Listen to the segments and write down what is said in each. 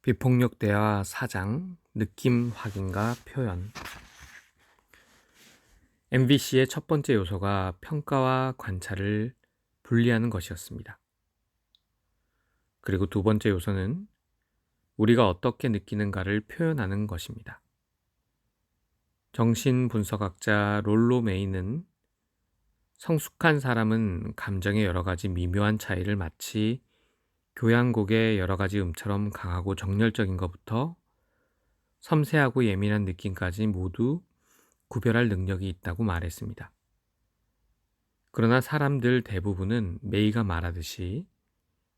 비폭력 대화 4장 느낌 확인과 표현. MBC의 첫 번째 요소가 평가와 관찰을 분리하는 것이었습니다. 그리고 두 번째 요소는 우리가 어떻게 느끼는가를 표현하는 것입니다. 정신분석학자 롤로 메이는 성숙한 사람은 감정의 여러 가지 미묘한 차이를 마치 교향곡의 여러 가지 음처럼 강하고 정열적인 것부터 섬세하고 예민한 느낌까지 모두 구별할 능력이 있다고 말했습니다. 그러나 사람들 대부분은 메이가 말하듯이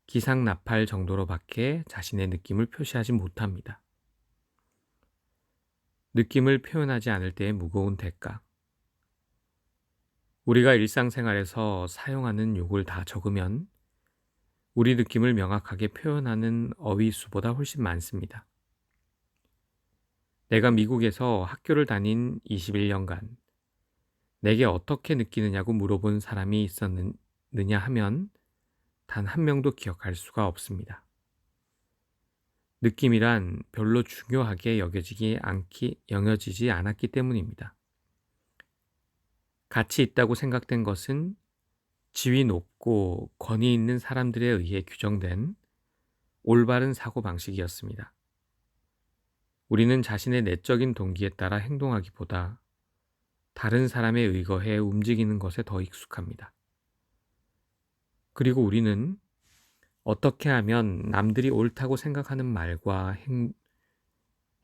기상나팔 정도로밖에 자신의 느낌을 표시하지 못합니다. 느낌을 표현하지 않을 때의 무거운 대가. 우리가 일상생활에서 사용하는 욕을 다 적으면 우리 느낌을 명확하게 표현하는 어휘 수보다 훨씬 많습니다. 내가 미국에서 학교를 다닌 21년간 내게 어떻게 느끼느냐고 물어본 사람이 있었느냐 하면 단 한 명도 기억할 수가 없습니다. 느낌이란 별로 중요하게 여겨지지 않았기 때문입니다. 가치 있다고 생각된 것은 지위 높고 권위 있는 사람들에 의해 규정된 올바른 사고방식이었습니다. 우리는 자신의 내적인 동기에 따라 행동하기보다 다른 사람에 의거해 움직이는 것에 더 익숙합니다. 그리고 우리는 어떻게 하면 남들이 옳다고 생각하는 말과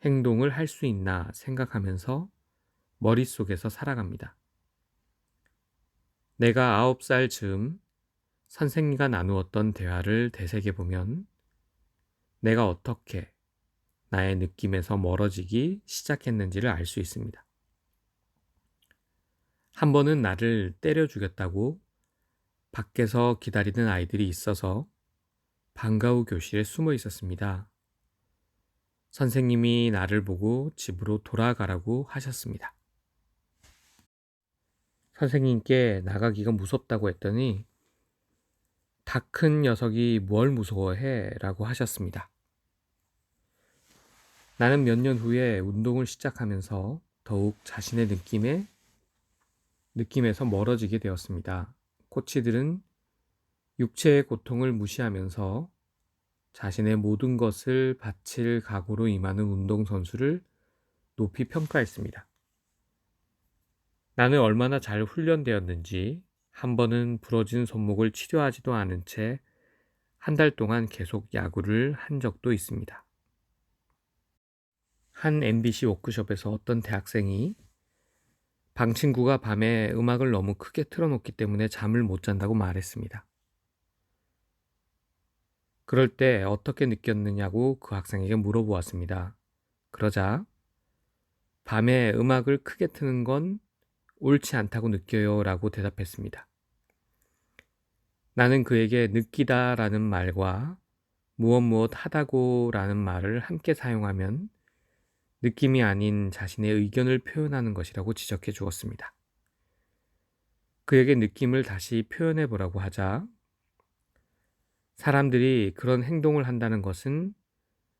행동을 할 수 있나 생각하면서 머릿속에서 살아갑니다. 내가 9살 즈음 선생님과 나누었던 대화를 되새겨보면 내가 어떻게 나의 느낌에서 멀어지기 시작했는지를 알 수 있습니다. 한 번은 나를 때려 죽였다고 밖에서 기다리는 아이들이 있어서 방과 후 교실에 숨어 있었습니다. 선생님이 나를 보고 집으로 돌아가라고 하셨습니다. 선생님께 나가기가 무섭다고 했더니 다 큰 녀석이 뭘 무서워해? 라고 하셨습니다. 나는 몇 년 후에 운동을 시작하면서 더욱 자신의 느낌에서 멀어지게 되었습니다. 코치들은 육체의 고통을 무시하면서 자신의 모든 것을 바칠 각오로 임하는 운동선수를 높이 평가했습니다. 나는 얼마나 잘 훈련되었는지 한 번은 부러진 손목을 치료하지도 않은 채 한 달 동안 계속 야구를 한 적도 있습니다. 한 MBC 워크숍에서 어떤 대학생이 방 친구가 밤에 음악을 너무 크게 틀어놓기 때문에 잠을 못 잔다고 말했습니다. 그럴 때 어떻게 느꼈느냐고 그 학생에게 물어보았습니다. 그러자 밤에 음악을 크게 트는 건 옳지 않다고 느껴요 라고 대답했습니다. 나는 그에게 느끼다 라는 말과 무엇 하다고 라는 말을 함께 사용하면 느낌이 아닌 자신의 의견을 표현하는 것이라고 지적해 주었습니다. 그에게 느낌을 다시 표현해 보라고 하자 사람들이 그런 행동을 한다는 것은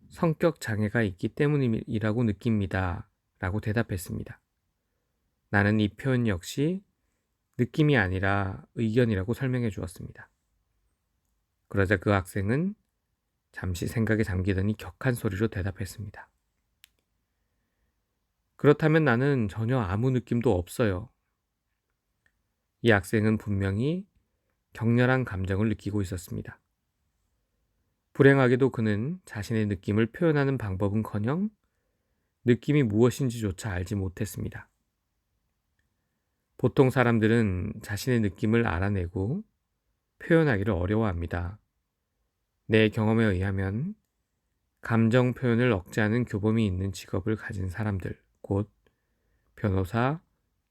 성격 장애가 있기 때문이라고 느낍니다. 라고 대답했습니다. 나는 이 표현 역시 느낌이 아니라 의견이라고 설명해 주었습니다. 그러자 그 학생은 잠시 생각에 잠기더니 격한 소리로 대답했습니다. 그렇다면 나는 전혀 아무 느낌도 없어요. 이 학생은 분명히 격렬한 감정을 느끼고 있었습니다. 불행하게도 그는 자신의 느낌을 표현하는 방법은커녕 느낌이 무엇인지조차 알지 못했습니다. 보통 사람들은 자신의 느낌을 알아내고 표현하기를 어려워합니다. 내 경험에 의하면 감정 표현을 억제하는 교범이 있는 직업을 가진 사람들, 곧 변호사,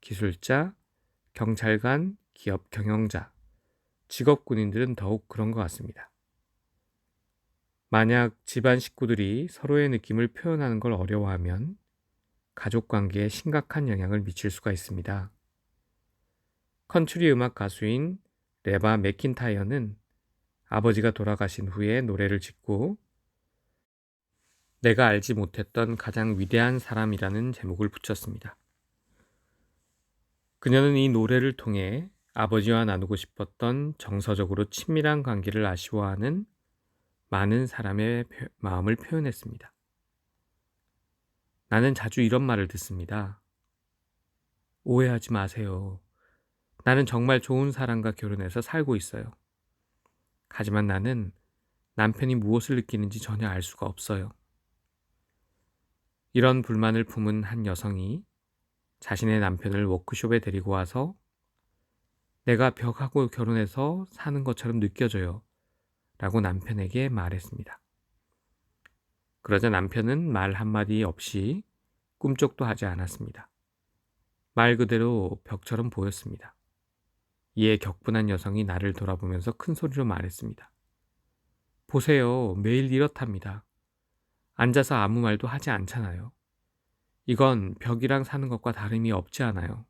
기술자, 경찰관, 기업 경영자, 직업 군인들은 더욱 그런 것 같습니다. 만약 집안 식구들이 서로의 느낌을 표현하는 걸 어려워하면 가족 관계에 심각한 영향을 미칠 수가 있습니다. 컨트리 음악 가수인 레바 맥킨타이어는 아버지가 돌아가신 후에 노래를 짓고 내가 알지 못했던 가장 위대한 사람이라는 제목을 붙였습니다. 그녀는 이 노래를 통해 아버지와 나누고 싶었던 정서적으로 친밀한 관계를 아쉬워하는 많은 사람의 마음을 표현했습니다. 나는 자주 이런 말을 듣습니다. 오해하지 마세요. 나는 정말 좋은 사람과 결혼해서 살고 있어요. 하지만 나는 남편이 무엇을 느끼는지 전혀 알 수가 없어요. 이런 불만을 품은 한 여성이 자신의 남편을 워크숍에 데리고 와서 내가 벽하고 결혼해서 사는 것처럼 느껴져요. 라고 남편에게 말했습니다. 그러자 남편은 말 한마디 없이 꿈쩍도 하지 않았습니다. 말 그대로 벽처럼 보였습니다. 이에 격분한 여성이 나를 돌아보면서 큰 소리로 말했습니다. 보세요. 매일 이렇답니다. 앉아서 아무 말도 하지 않잖아요. 이건 벽이랑 사는 것과 다름이 없지 않아요.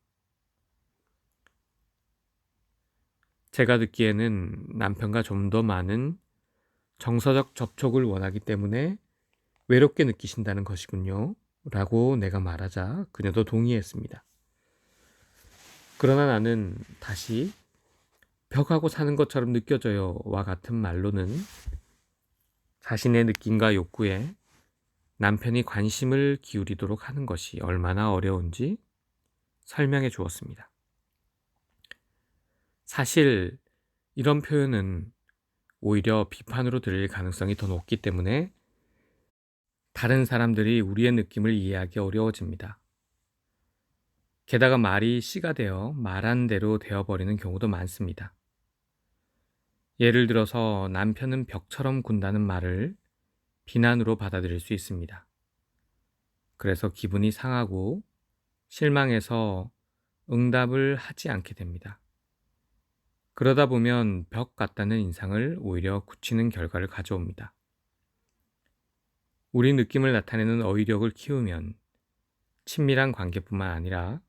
제가 듣기에는 남편과 좀 더 많은 정서적 접촉을 원하기 때문에 외롭게 느끼신다는 것이군요. 라고 내가 말하자 그녀도 동의했습니다. 그러나 나는 다시 벽하고 사는 것처럼 느껴져요와 같은 말로는 자신의 느낌과 욕구에 남편이 관심을 기울이도록 하는 것이 얼마나 어려운지 설명해 주었습니다. 사실 이런 표현은 오히려 비판으로 들릴 가능성이 더 높기 때문에 다른 사람들이 우리의 느낌을 이해하기 어려워집니다. 게다가 말이 씨가 되어 말한 대로 되어버리는 경우도 많습니다. 예를 들어서 남편은 벽처럼 군다는 말을 비난으로 받아들일 수 있습니다. 그래서 기분이 상하고 실망해서 응답을 하지 않게 됩니다. 그러다 보면 벽 같다는 인상을 오히려 굳히는 결과를 가져옵니다. 우리 느낌을 나타내는 어휘력을 키우면 친밀한 관계뿐만 아니라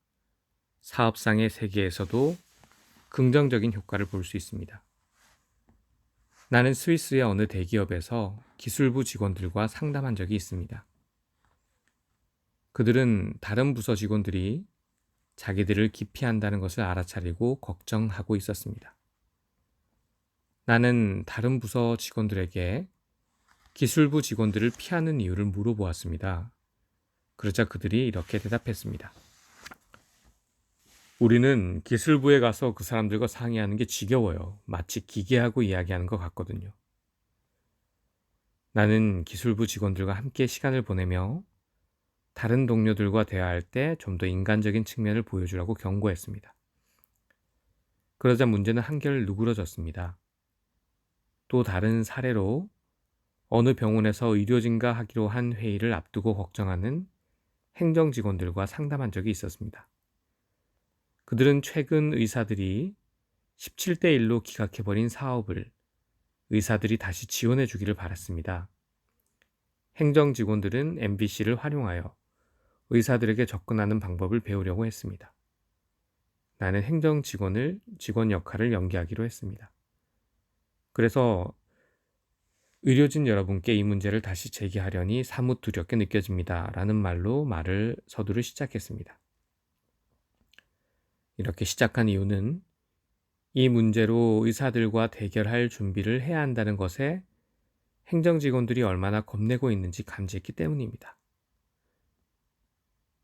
사업상의 세계에서도 긍정적인 효과를 볼 수 있습니다. 나는 스위스의 어느 대기업에서 기술부 직원들과 상담한 적이 있습니다. 그들은 다른 부서 직원들이 자기들을 기피한다는 것을 알아차리고 걱정하고 있었습니다. 나는 다른 부서 직원들에게 기술부 직원들을 피하는 이유를 물어보았습니다. 그러자 그들이 이렇게 대답했습니다. 우리는 기술부에 가서 그 사람들과 상의하는 게 지겨워요. 마치 기계하고 이야기하는 것 같거든요. 나는 기술부 직원들과 함께 시간을 보내며 다른 동료들과 대화할 때 좀 더 인간적인 측면을 보여주라고 경고했습니다. 그러자 문제는 한결 누그러졌습니다. 또 다른 사례로 어느 병원에서 의료진과 하기로 한 회의를 앞두고 걱정하는 행정 직원들과 상담한 적이 있었습니다. 그들은 최근 의사들이 17대 1로 기각해버린 사업을 의사들이 다시 지원해 주기를 바랐습니다. 행정 직원들은 MBC를 활용하여 의사들에게 접근하는 방법을 배우려고 했습니다. 나는 행정 직원 역할을 연기하기로 했습니다. 그래서 의료진 여러분께 이 문제를 다시 제기하려니 사뭇 두렵게 느껴집니다. 라는 말로 말을 서두를 시작했습니다. 이렇게 시작한 이유는 이 문제로 의사들과 대결할 준비를 해야 한다는 것에 행정직원들이 얼마나 겁내고 있는지 감지했기 때문입니다.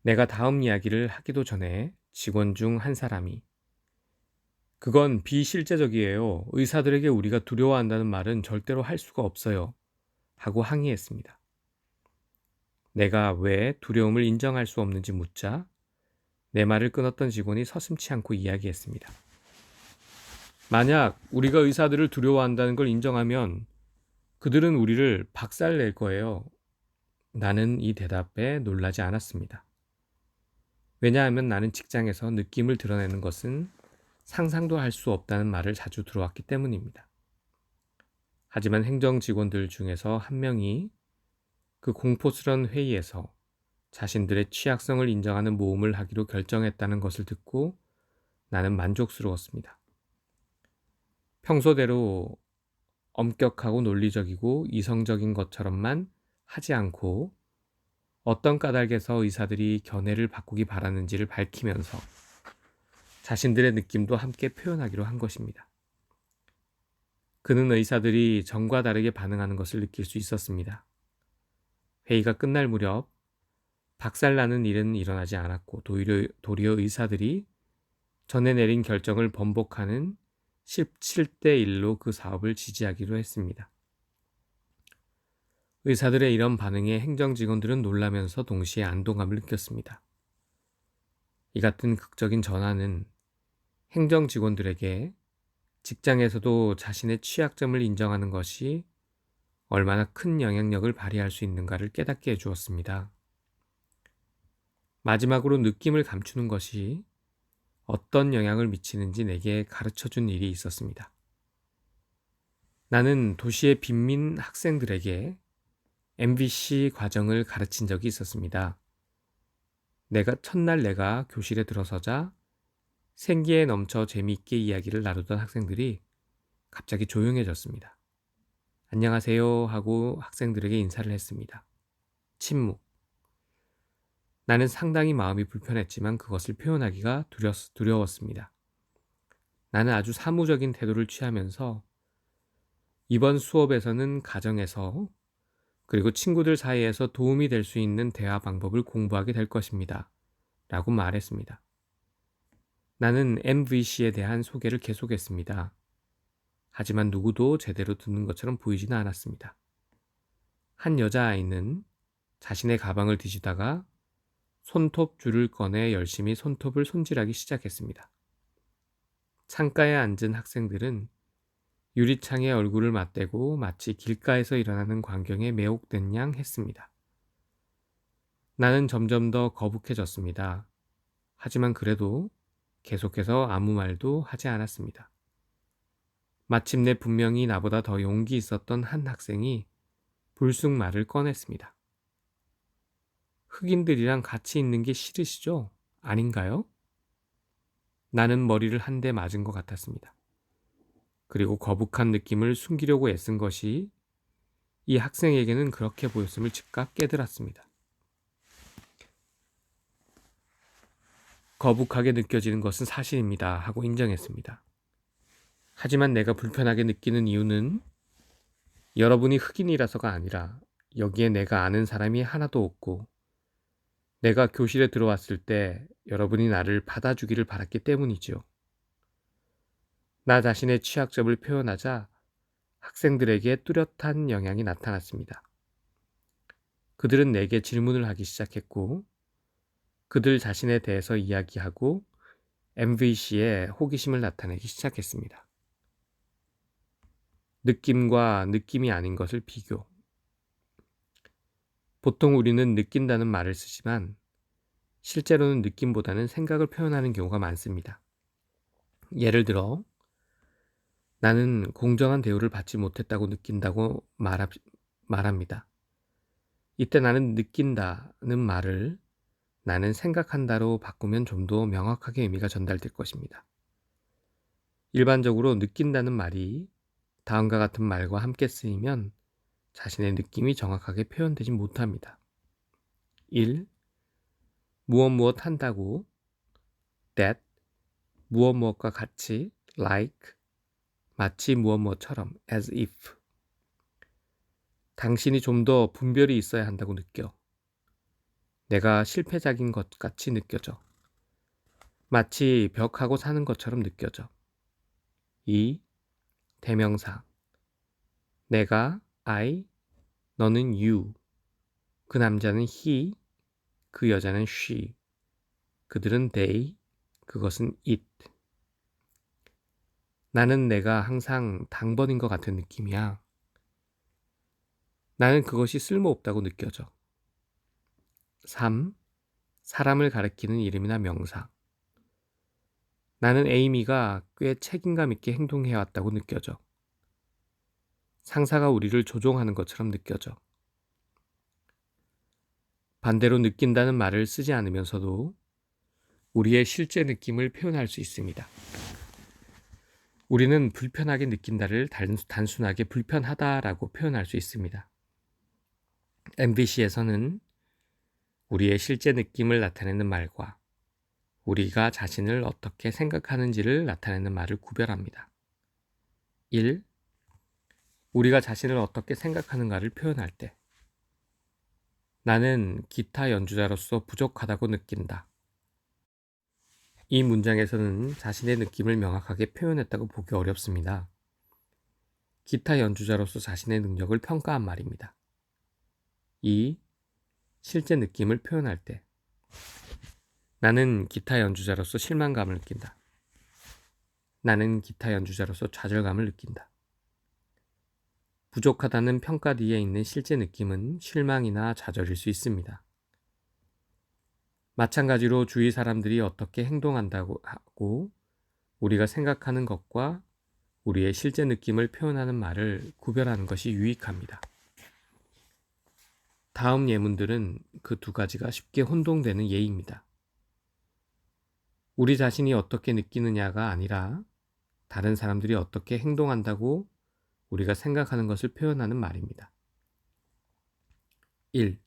내가 다음 이야기를 하기도 전에 직원 중 한 사람이 그건 비실제적이에요. 의사들에게 우리가 두려워한다는 말은 절대로 할 수가 없어요. 하고 항의했습니다. 내가 왜 두려움을 인정할 수 없는지 묻자 내 말을 끊었던 직원이 서슴지 않고 이야기했습니다. 만약 우리가 의사들을 두려워한다는 걸 인정하면 그들은 우리를 박살낼 거예요. 나는 이 대답에 놀라지 않았습니다. 왜냐하면 나는 직장에서 느낌을 드러내는 것은 상상도 할 수 없다는 말을 자주 들어왔기 때문입니다. 하지만 행정 직원들 중에서 한 명이 그 공포스러운 회의에서 자신들의 취약성을 인정하는 모험을 하기로 결정했다는 것을 듣고 나는 만족스러웠습니다. 평소대로 엄격하고 논리적이고 이성적인 것처럼만 하지 않고 어떤 까닭에서 의사들이 견해를 바꾸기 바라는지를 밝히면서 자신들의 느낌도 함께 표현하기로 한 것입니다. 그는 의사들이 전과 다르게 반응하는 것을 느낄 수 있었습니다. 회의가 끝날 무렵 박살나는 일은 일어나지 않았고 도리어 의사들이 전에 내린 결정을 번복하는 17대 1로 그 사업을 지지하기로 했습니다. 의사들의 이런 반응에 행정 직원들은 놀라면서 동시에 안도감을 느꼈습니다. 이 같은 극적인 전환은 행정 직원들에게 직장에서도 자신의 취약점을 인정하는 것이 얼마나 큰 영향력을 발휘할 수 있는가를 깨닫게 해주었습니다. 마지막으로 느낌을 감추는 것이 어떤 영향을 미치는지 내게 가르쳐 준 일이 있었습니다. 나는 도시의 빈민 학생들에게 MVC 과정을 가르친 적이 있었습니다. 첫날 내가 교실에 들어서자 생기에 넘쳐 재미있게 이야기를 나누던 학생들이 갑자기 조용해졌습니다. 안녕하세요 하고 학생들에게 인사를 했습니다. 침묵. 나는 상당히 마음이 불편했지만 그것을 표현하기가 두려웠습니다. 나는 아주 사무적인 태도를 취하면서 이번 수업에서는 가정에서 그리고 친구들 사이에서 도움이 될 수 있는 대화 방법을 공부하게 될 것입니다. 라고 말했습니다. 나는 MVC에 대한 소개를 계속했습니다. 하지만 누구도 제대로 듣는 것처럼 보이지는 않았습니다. 한 여자아이는 자신의 가방을 뒤지다가 손톱 줄을 꺼내 열심히 손톱을 손질하기 시작했습니다. 창가에 앉은 학생들은 유리창에 얼굴을 맞대고 마치 길가에서 일어나는 광경에 매혹된 양 했습니다. 나는 점점 더 거북해졌습니다. 하지만 그래도 계속해서 아무 말도 하지 않았습니다. 마침내 분명히 나보다 더 용기 있었던 한 학생이 불쑥 말을 꺼냈습니다. 흑인들이랑 같이 있는 게 싫으시죠? 아닌가요? 나는 머리를 한 대 맞은 것 같았습니다. 그리고 거북한 느낌을 숨기려고 애쓴 것이 이 학생에게는 그렇게 보였음을 즉각 깨달았습니다. 거북하게 느껴지는 것은 사실입니다 하고 인정했습니다. 하지만 내가 불편하게 느끼는 이유는 여러분이 흑인이라서가 아니라 여기에 내가 아는 사람이 하나도 없고 내가 교실에 들어왔을 때 여러분이 나를 받아주기를 바랐기 때문이지요. 나 자신의 취약점을 표현하자 학생들에게 뚜렷한 영향이 나타났습니다. 그들은 내게 질문을 하기 시작했고 그들 자신에 대해서 이야기하고 MVC에 호기심을 나타내기 시작했습니다. 느낌과 느낌이 아닌 것을 비교. 보통 우리는 느낀다는 말을 쓰지만 실제로는 느낌보다는 생각을 표현하는 경우가 많습니다. 예를 들어 나는 공정한 대우를 받지 못했다고 느낀다고 말합니다. 이때 나는 느낀다는 말을 나는 생각한다로 바꾸면 좀 더 명확하게 의미가 전달될 것입니다. 일반적으로 느낀다는 말이 다음과 같은 말과 함께 쓰이면 자신의 느낌이 정확하게 표현되지 못합니다. 1. 무엇 한다고 that, 무엇과 같이 like, 마치 무엇처럼 as if. 당신이 좀 더 분별이 있어야 한다고 느껴. 내가 실패작인 것 같이 느껴져. 마치 벽하고 사는 것처럼 느껴져. 2. 대명사. 내가 I, 너는 you. 그 남자는 he, 그 여자는 she. 그들은 they, 그것은 it. 나는 내가 항상 당번인 것 같은 느낌이야. 나는 그것이 쓸모없다고 느껴져. 3. 사람을 가리키는 이름이나 명사. 나는 에이미가 꽤 책임감 있게 행동해왔다고 느껴져. 상사가 우리를 조종하는 것처럼 느껴져. 반대로 느낀다는 말을 쓰지 않으면서도 우리의 실제 느낌을 표현할 수 있습니다. 우리는 불편하게 느낀다를 단순하게 불편하다라고 표현할 수 있습니다. MBC에서는 우리의 실제 느낌을 나타내는 말과 우리가 자신을 어떻게 생각하는지를 나타내는 말을 구별합니다. 1. 우리가 자신을 어떻게 생각하는가를 표현할 때 나는 기타 연주자로서 부족하다고 느낀다. 이 문장에서는 자신의 느낌을 명확하게 표현했다고 보기 어렵습니다. 기타 연주자로서 자신의 능력을 평가한 말입니다. 2. 실제 느낌을 표현할 때 나는 기타 연주자로서 실망감을 느낀다. 나는 기타 연주자로서 좌절감을 느낀다. 부족하다는 평가 뒤에 있는 실제 느낌은 실망이나 좌절일 수 있습니다. 마찬가지로 주위 사람들이 어떻게 행동한다고 하고 우리가 생각하는 것과 우리의 실제 느낌을 표현하는 말을 구별하는 것이 유익합니다. 다음 예문들은 그 두 가지가 쉽게 혼동되는 예입니다. 우리 자신이 어떻게 느끼느냐가 아니라 다른 사람들이 어떻게 행동한다고 우리가 생각하는 것을 표현하는 말입니다. 1.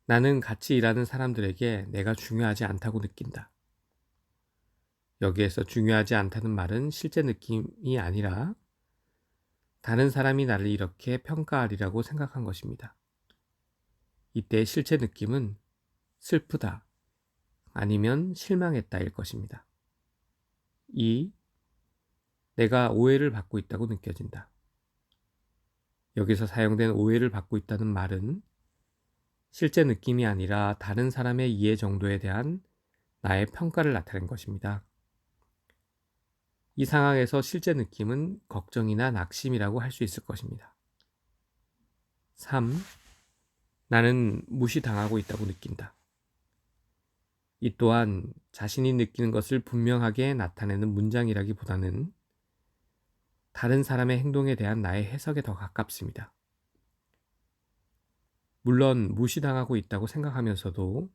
나는 같이 일하는 사람들에게 내가 중요하지 않다고 느낀다. 여기에서 중요하지 않다는 말은 실제 느낌이 아니라 다른 사람이 나를 이렇게 평가하리라고 생각한 것입니다. 이때 실제 느낌은 슬프다 아니면 실망했다일 것입니다. 2. 내가 오해를 받고 있다고 느껴진다. 여기서 사용된 오해를 받고 있다는 말은 실제 느낌이 아니라 다른 사람의 이해 정도에 대한 나의 평가를 나타낸 것입니다. 이 상황에서 실제 느낌은 걱정이나 낙심이라고 할 수 있을 것입니다. 3. 나는 무시당하고 있다고 느낀다. 이 또한 자신이 느끼는 것을 분명하게 나타내는 문장이라기보다는 다른 사람의 행동에 대한 나의 해석에 더 가깝습니다. 물론 무시당하고 있다고 생각하면서도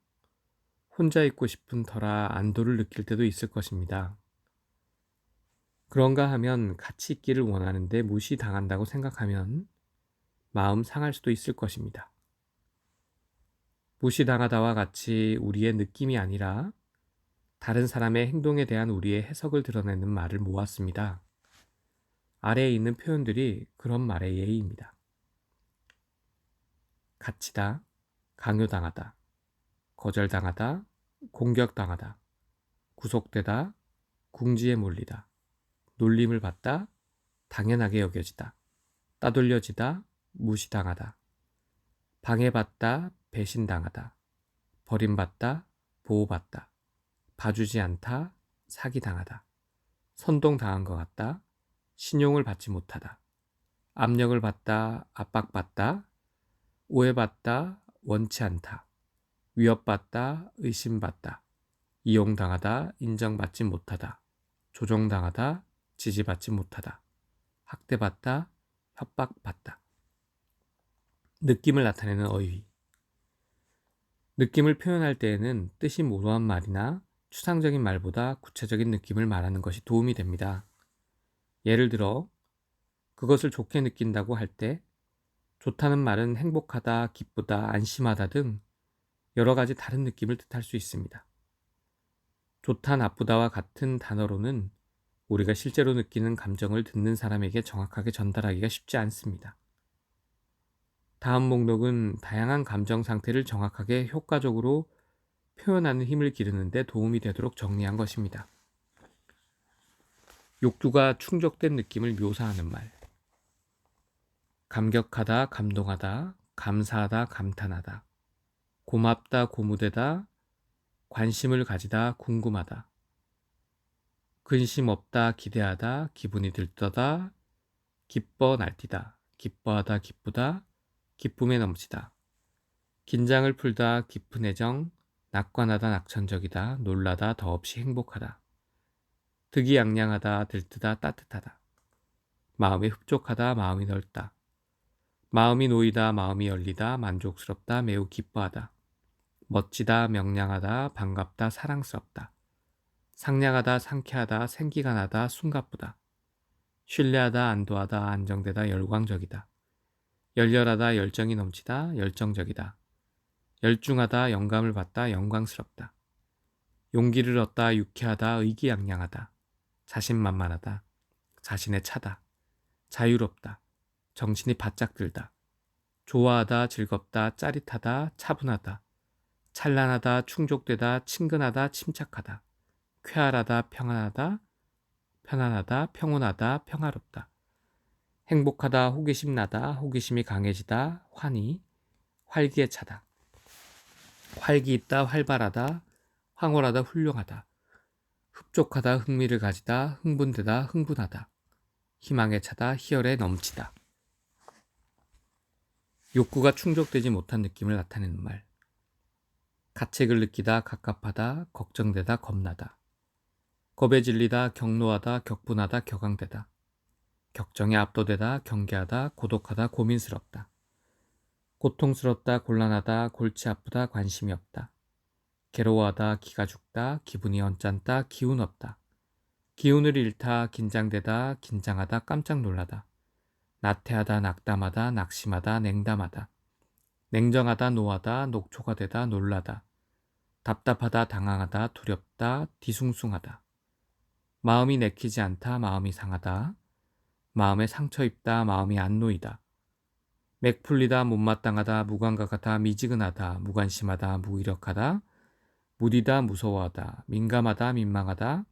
혼자 있고 싶은 터라 안도를 느낄 때도 있을 것입니다. 그런가 하면 같이 있기를 원하는데 무시당한다고 생각하면 마음 상할 수도 있을 것입니다. 무시당하다와 같이 우리의 느낌이 아니라 다른 사람의 행동에 대한 우리의 해석을 드러내는 말을 모았습니다. 아래에 있는 표현들이 그런 말의 예입니다. 갇히다, 강요당하다, 거절당하다, 공격당하다, 구속되다, 궁지에 몰리다, 놀림을 받다, 당연하게 여겨지다, 따돌려지다, 무시당하다, 방해받다, 배신당하다, 버림받다, 보호받다, 봐주지 않다, 사기당하다, 선동당한 것 같다, 신용을 받지 못하다, 압력을 받다, 압박받다, 오해받다, 원치 않다, 위협받다, 의심받다, 이용당하다, 인정받지 못하다, 조종당하다, 지지받지 못하다, 학대받다, 협박받다. 느낌을 나타내는 어휘. 느낌을 표현할 때에는 뜻이 모호한 말이나 추상적인 말보다 구체적인 느낌을 말하는 것이 도움이 됩니다. 예를 들어 그것을 좋게 느낀다고 할 때 좋다는 말은 행복하다, 기쁘다, 안심하다 등 여러 가지 다른 느낌을 뜻할 수 있습니다. 좋다, 나쁘다와 같은 단어로는 우리가 실제로 느끼는 감정을 듣는 사람에게 정확하게 전달하기가 쉽지 않습니다. 다음 목록은 다양한 감정 상태를 정확하게 효과적으로 표현하는 힘을 기르는 데 도움이 되도록 정리한 것입니다. 욕구가 충족된 느낌을 묘사하는 말. 감격하다, 감동하다, 감사하다, 감탄하다, 고맙다, 고무되다, 관심을 가지다, 궁금하다, 근심 없다, 기대하다, 기분이 들떠다, 기뻐 날뛰다, 기뻐하다, 기쁘다, 기쁨에 넘치다, 긴장을 풀다, 깊은 애정, 낙관하다, 낙천적이다, 놀라다, 더없이 행복하다, 득이양양하다, 들뜨다, 따뜻하다, 마음이 흡족하다, 마음이 넓다, 마음이 놓이다, 마음이 열리다, 만족스럽다, 매우 기뻐하다, 멋지다, 명량하다, 반갑다, 사랑스럽다, 상냥하다, 상쾌하다, 생기가 나다, 숨가쁘다, 신뢰하다, 안도하다, 안정되다, 열광적이다, 열렬하다, 열정이 넘치다, 열정적이다. 열중하다, 영감을 받다, 영광스럽다. 용기를 얻다, 유쾌하다, 의기양양하다. 자신만만하다, 자신의 차다. 자유롭다, 정신이 바짝 들다. 좋아하다, 즐겁다, 짜릿하다, 차분하다. 찬란하다, 충족되다, 친근하다, 침착하다. 쾌활하다, 평안하다, 편안하다, 평온하다, 평화롭다. 행복하다, 호기심 나다, 호기심이 강해지다, 환희, 활기에 차다. 활기 있다, 활발하다, 황홀하다, 훌륭하다. 흡족하다, 흥미를 가지다, 흥분되다, 흥분하다. 희망에 차다, 희열에 넘치다. 욕구가 충족되지 못한 느낌을 나타내는 말. 가책을 느끼다, 갑갑하다, 걱정되다, 겁나다. 겁에 질리다, 격노하다, 격분하다, 격앙되다. 격정에 압도되다, 경계하다, 고독하다, 고민스럽다. 고통스럽다, 곤란하다, 골치 아프다, 관심이 없다. 괴로워하다, 기가 죽다, 기분이 언짢다, 기운 없다. 기운을 잃다, 긴장되다, 긴장하다, 깜짝 놀라다. 나태하다, 낙담하다, 낙심하다, 냉담하다. 냉정하다, 노하다, 녹초가 되다, 놀라다. 답답하다, 당황하다, 두렵다, 뒤숭숭하다. 마음이 내키지 않다, 마음이 상하다. 마음에 상처 입다, 마음이 안 놓이다. 맥 풀리다, 못마땅하다, 무감각하다, 미지근하다, 무관심하다, 무기력하다, 무디다, 무서워하다, 민감하다, 민망하다,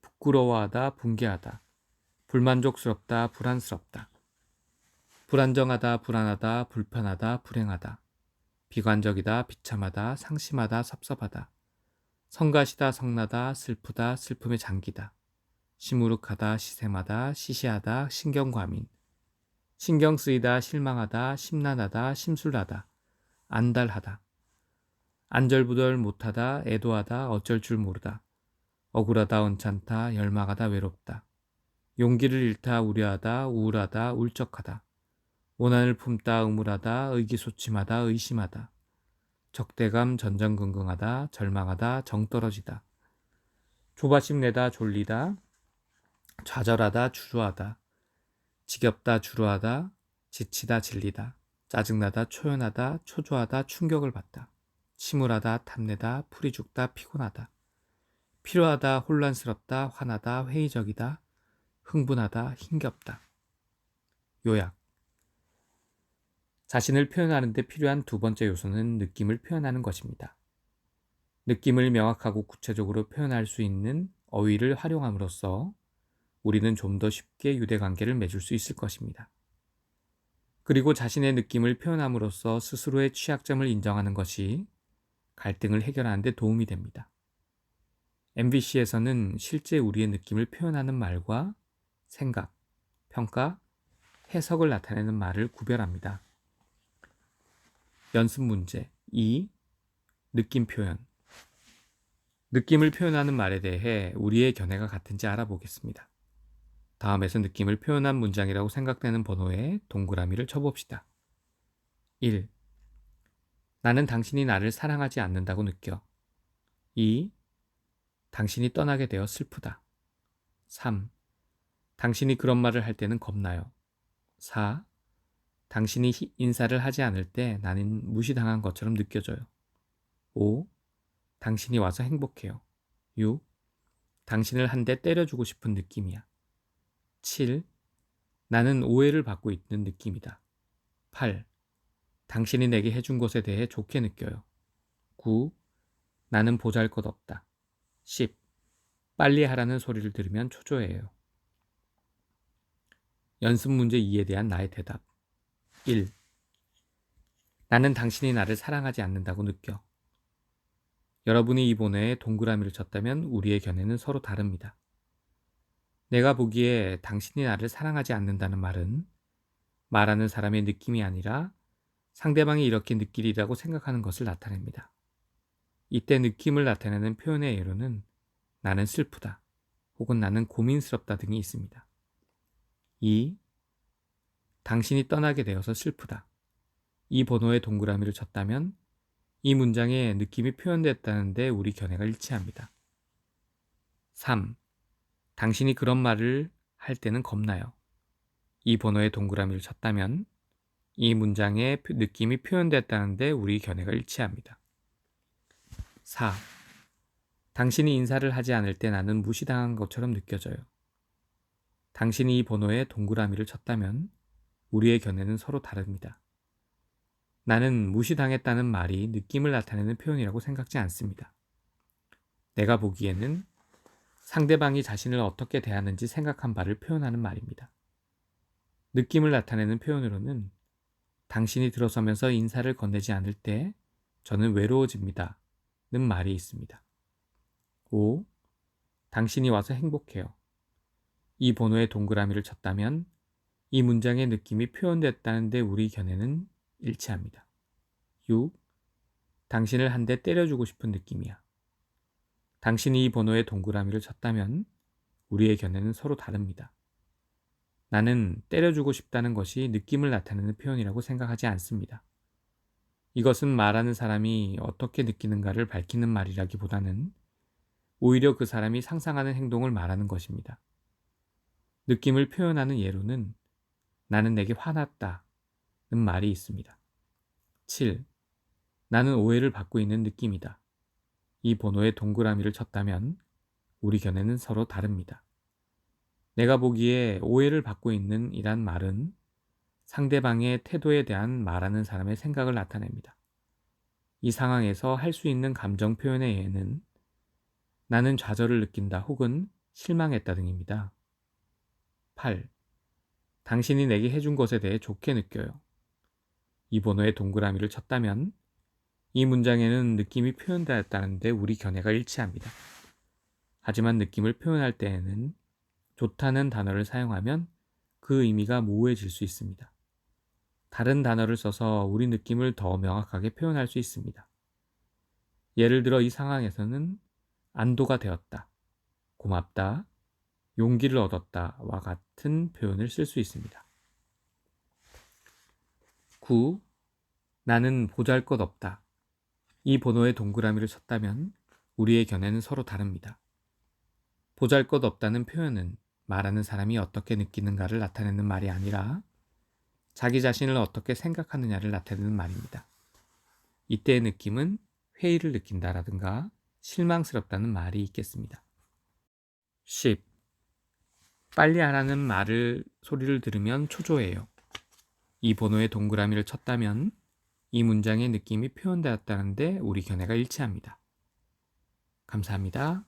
부끄러워하다, 붕괴하다, 불만족스럽다, 불안스럽다. 불안정하다, 불안하다, 불편하다, 불행하다. 비관적이다, 비참하다, 상심하다, 섭섭하다. 성가시다, 성나다, 슬프다, 슬픔에 잠기다. 시무룩하다, 시샘하다, 시시하다, 신경과민. 신경 쓰이다, 실망하다, 심란하다, 심술나다. 안달하다. 안절부절 못하다, 애도하다, 어쩔 줄 모르다. 억울하다, 언짢다, 열망하다, 외롭다. 용기를 잃다, 우려하다, 우울하다, 울적하다. 원한을 품다, 의물하다, 의기소침하다, 의심하다. 적대감, 전전긍긍하다, 절망하다, 정떨어지다. 조바심 내다, 졸리다, 좌절하다, 주저하다. 지겹다, 주루하다, 지치다, 질리다. 짜증나다, 초연하다, 초조하다, 충격을 받다. 침울하다, 탐내다, 풀이 죽다, 피곤하다. 필요하다, 혼란스럽다, 화나다, 회의적이다, 흥분하다, 힘겹다. 요약. 자신을 표현하는 데 필요한 두 번째 요소는 느낌을 표현하는 것입니다. 느낌을 명확하고 구체적으로 표현할 수 있는 어휘를 활용함으로써 우리는 좀 더 쉽게 유대관계를 맺을 수 있을 것입니다. 그리고 자신의 느낌을 표현함으로써 스스로의 취약점을 인정하는 것이 갈등을 해결하는 데 도움이 됩니다. MBC에서는 실제 우리의 느낌을 표현하는 말과 생각, 평가, 해석을 나타내는 말을 구별합니다. 연습 문제 2. 느낌 표현. 느낌을 표현하는 말에 대해 우리의 견해가 같은지 알아보겠습니다. 다음에서 느낌을 표현한 문장이라고 생각되는 번호에 동그라미를 쳐봅시다. 1. 나는 당신이 나를 사랑하지 않는다고 느껴. 2. 당신이 떠나게 되어 슬프다. 3. 당신이 그런 말을 할 때는 겁나요. 4. 당신이 인사를 하지 않을 때 나는 무시당한 것처럼 느껴져요. 5. 당신이 와서 행복해요. 6. 당신을 한 대 때려주고 싶은 느낌이야. 7. 나는 오해를 받고 있는 느낌이다. 8. 당신이 내게 해준 것에 대해 좋게 느껴요. 9. 나는 보잘것없다. 10. 빨리 하라는 소리를 들으면 초조해요. 연습 문제 2에 대한 나의 대답. 1. 나는 당신이 나를 사랑하지 않는다고 느껴. 여러분이 이 번호에 동그라미를 쳤다면 우리의 견해는 서로 다릅니다. 내가 보기에 당신이 나를 사랑하지 않는다는 말은 말하는 사람의 느낌이 아니라 상대방이 이렇게 느끼리라고 생각하는 것을 나타냅니다. 이때 느낌을 나타내는 표현의 예로는 나는 슬프다 혹은 나는 고민스럽다 등이 있습니다. 2. 당신이 떠나게 되어서 슬프다. 이 번호에 동그라미를 쳤다면 이 문장에 느낌이 표현됐다는데 우리 견해가 일치합니다. 3. 당신이 그런 말을 할 때는 겁나요. 이 번호에 동그라미를 쳤다면 이 문장의 느낌이 표현됐다는데 우리 견해가 일치합니다. 4. 당신이 인사를 하지 않을 때 나는 무시당한 것처럼 느껴져요. 당신이 이 번호에 동그라미를 쳤다면 우리의 견해는 서로 다릅니다. 나는 무시당했다는 말이 느낌을 나타내는 표현이라고 생각지 않습니다. 내가 보기에는 상대방이 자신을 어떻게 대하는지 생각한 바를 표현하는 말입니다. 느낌을 나타내는 표현으로는 당신이 들어서면서 인사를 건네지 않을 때 저는 외로워집니다. 는 말이 있습니다. 5. 당신이 와서 행복해요. 이 번호에 동그라미를 쳤다면 이 문장의 느낌이 표현됐다는데 우리 견해는 일치합니다. 6. 당신을 한 대 때려주고 싶은 느낌이야. 당신이 이 번호에 동그라미를 쳤다면 우리의 견해는 서로 다릅니다. 나는 때려주고 싶다는 것이 느낌을 나타내는 표현이라고 생각하지 않습니다. 이것은 말하는 사람이 어떻게 느끼는가를 밝히는 말이라기보다는 오히려 그 사람이 상상하는 행동을 말하는 것입니다. 느낌을 표현하는 예로는 나는 내게 화났다 는 말이 있습니다. 7. 나는 오해를 받고 있는 느낌이다. 이 번호에 동그라미를 쳤다면 우리 견해는 서로 다릅니다. 내가 보기에 오해를 받고 있는 이란 말은 상대방의 태도에 대한 말하는 사람의 생각을 나타냅니다. 이 상황에서 할 수 있는 감정 표현의 예는 나는 좌절을 느낀다 혹은 실망했다 등입니다. 8. 당신이 내게 해준 것에 대해 좋게 느껴요. 이 번호에 동그라미를 쳤다면 이 문장에는 느낌이 표현되었다는데 우리 견해가 일치합니다. 하지만 느낌을 표현할 때에는 좋다는 단어를 사용하면 그 의미가 모호해질 수 있습니다. 다른 단어를 써서 우리 느낌을 더 명확하게 표현할 수 있습니다. 예를 들어 이 상황에서는 안도가 되었다, 고맙다, 용기를 얻었다와 같은 표현을 쓸 수 있습니다. 9. 나는 보잘것없다. 이 번호에 동그라미를 쳤다면 우리의 견해는 서로 다릅니다. 보잘것없다는 표현은 말하는 사람이 어떻게 느끼는가를 나타내는 말이 아니라 자기 자신을 어떻게 생각하느냐를 나타내는 말입니다. 이때의 느낌은 회의를 느낀다라든가 실망스럽다는 말이 있겠습니다. 10. 빨리 하라는 소리를 들으면 초조해요. 이 번호에 동그라미를 쳤다면 이 문장의 느낌이 표현되었다는데 우리 견해가 일치합니다. 감사합니다.